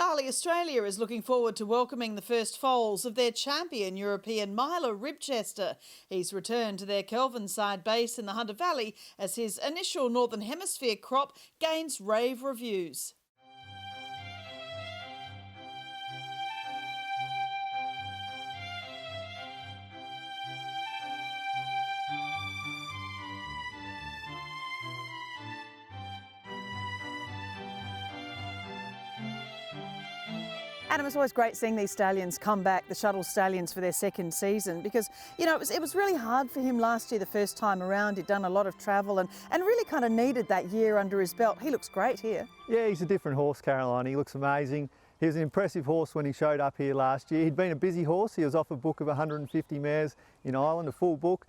Darley Australia is looking forward to welcoming the first foals of their champion European miler Ribchester. He's returned to their Kelvinside base in the Hunter Valley as his initial Northern Hemisphere crop gains rave reviews. Adam, it's always great seeing these stallions come back, the shuttle stallions, for their second season because, you know, it was really hard for him last year the first time around. He'd done a lot of travel and really kind of needed that year under his belt. He looks great here. Yeah, he's a different horse, Caroline. He looks amazing. He was an impressive horse when he showed up here last year. He'd been a busy horse. He was off a book of 150 mares in Ireland, a full book.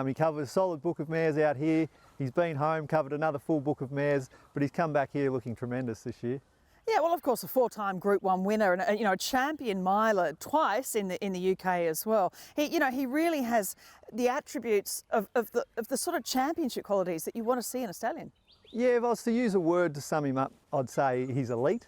He covered a solid book of mares out here. He's been home, covered another full book of mares, but he's come back here looking tremendous this year. Yeah, well, of course, a four-time Group 1 winner and a champion miler twice in the UK as well. He really has the attributes of the sort of championship qualities that you want to see in a stallion. Yeah, if I was to use a word to sum him up, I'd say he's elite.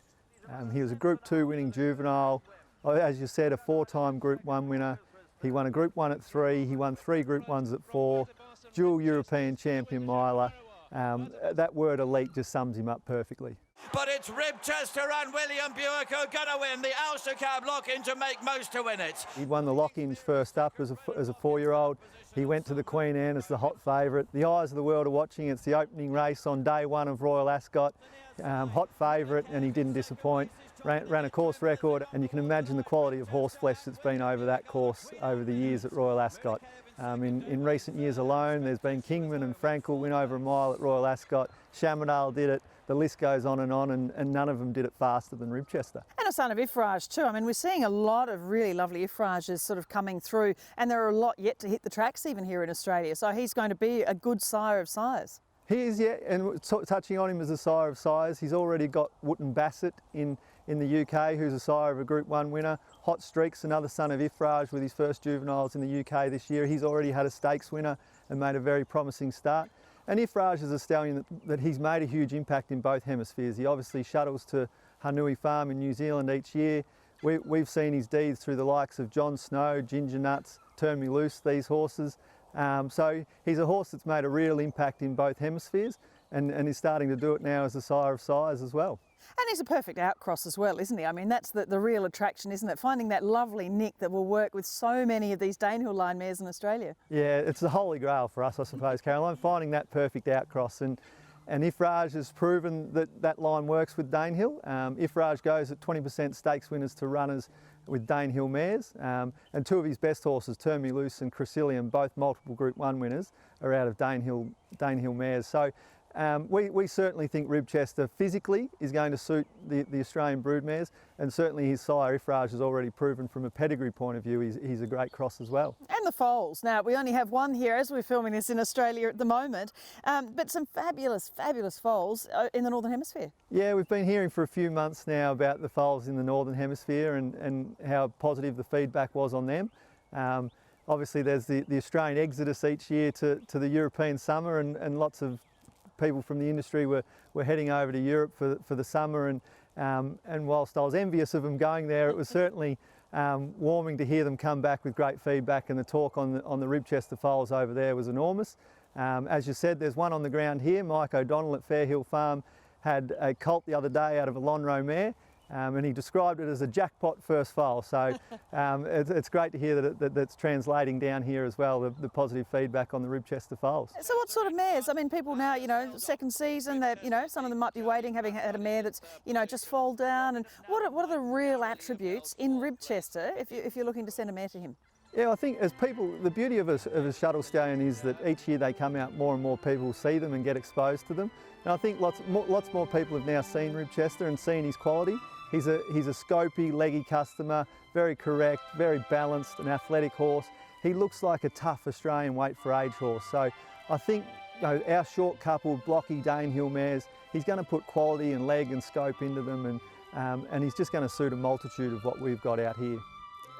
He was a Group 2 winning juvenile, as you said, a four-time Group 1 winner. He won a Group 1 at 3, he won 3 Group 1s at 4, dual European champion miler. That word elite just sums him up perfectly. But it's Ribchester and William Buick who are going to win the Ulster Cab lock-in to make most to win it. He won the lock-ins first up as a 4-year-old. He went to the Queen Anne as the hot favourite. The eyes of the world are watching. It's the opening race on day 1 of Royal Ascot. Hot favourite, and he didn't disappoint. Ran a course record, and you can imagine the quality of horse flesh that's been over that course over the years at Royal Ascot. In recent years alone, there's been Kingman and Frankel win over a mile at Royal Ascot. Shamardale did it. The list goes on, and none of them did it faster than Ribchester. And a son of Ifrage too. I mean, we're seeing a lot of really lovely Ifrages sort of coming through, and there are a lot yet to hit the tracks even here in Australia. So he's going to be a good sire of sires. He is, yeah, and touching on him as a sire of sires, he's already got Wootton Bassett in the UK, who's a sire of a Group 1 winner. Hot Streaks, another son of Ifrage with his first juveniles in the UK this year. He's already had a stakes winner and made a very promising start. And Ifrage is a stallion that he's made a huge impact in both hemispheres. He obviously shuttles to Hanui Farm in New Zealand each year. We've seen his deeds through the likes of John Snow, Ginger Nuts, Turn Me Loose, these horses. So he's a horse that's made a real impact in both hemispheres and is starting to do it now as a sire of sires as well. And he's a perfect outcross as well, isn't he? I mean, that's the real attraction, isn't it? Finding that lovely nick that will work with so many of these Danehill line mares in Australia. Yeah, it's the holy grail for us, I suppose, Caroline, finding that perfect outcross. And Ifrage has proven that line works with Danehill. Ifrage goes at 20% stakes winners to runners with Danehill mares. And 2 of his best horses, Turn Me Loose and Crescillium, both multiple Group 1 winners, are out of Danehill mares. So we certainly think Ribchester physically is going to suit the Australian broodmares, and certainly his sire Ifrage has already proven from a pedigree point of view he's a great cross as well. And the foals. Now, we only have one here as we're filming this in Australia at the moment, but some fabulous foals in the Northern Hemisphere. Yeah, we've been hearing for a few months now about the foals in the Northern Hemisphere and how positive the feedback was on them. Obviously there's the Australian exodus each year to the European summer, and lots of people from the industry were heading over to Europe for the summer, and whilst I was envious of them going there, it was certainly warming to hear them come back with great feedback, and the talk on the Ribchester foals over there was enormous. As you said, there's one on the ground here. Mike O'Donnell at Fairhill Farm had a colt the other day out of a Lonhro mare, and he described it as a jackpot first foal. So it's great to hear that's translating down here as well, the positive feedback on the Ribchester foals. So what sort of mares? I mean, people now, second season, that some of them might be waiting, having had a mare that's, just fall down. And what are the real attributes in Ribchester if you're looking to send a mare to him? Yeah, I think as people, the beauty of a shuttle stallion is that each year they come out, more and more people see them and get exposed to them. And I think lots more people have now seen Ribchester and seen his quality. He's a scopy, leggy customer, very correct, very balanced, an athletic horse. He looks like a tough Australian weight for age horse. So I think our short coupled, blocky Danehill mares, he's going to put quality and leg and scope into them, and he's just going to suit a multitude of what we've got out here.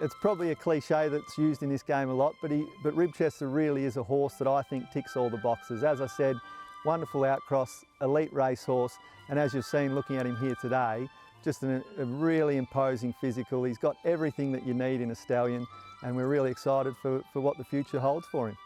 It's probably a cliche that's used in this game a lot, but Ribchester really is a horse that I think ticks all the boxes. As I said, wonderful outcross, elite racehorse, and as you've seen looking at him here today, just a really imposing physical. He's got everything that you need in a stallion, and we're really excited for what the future holds for him.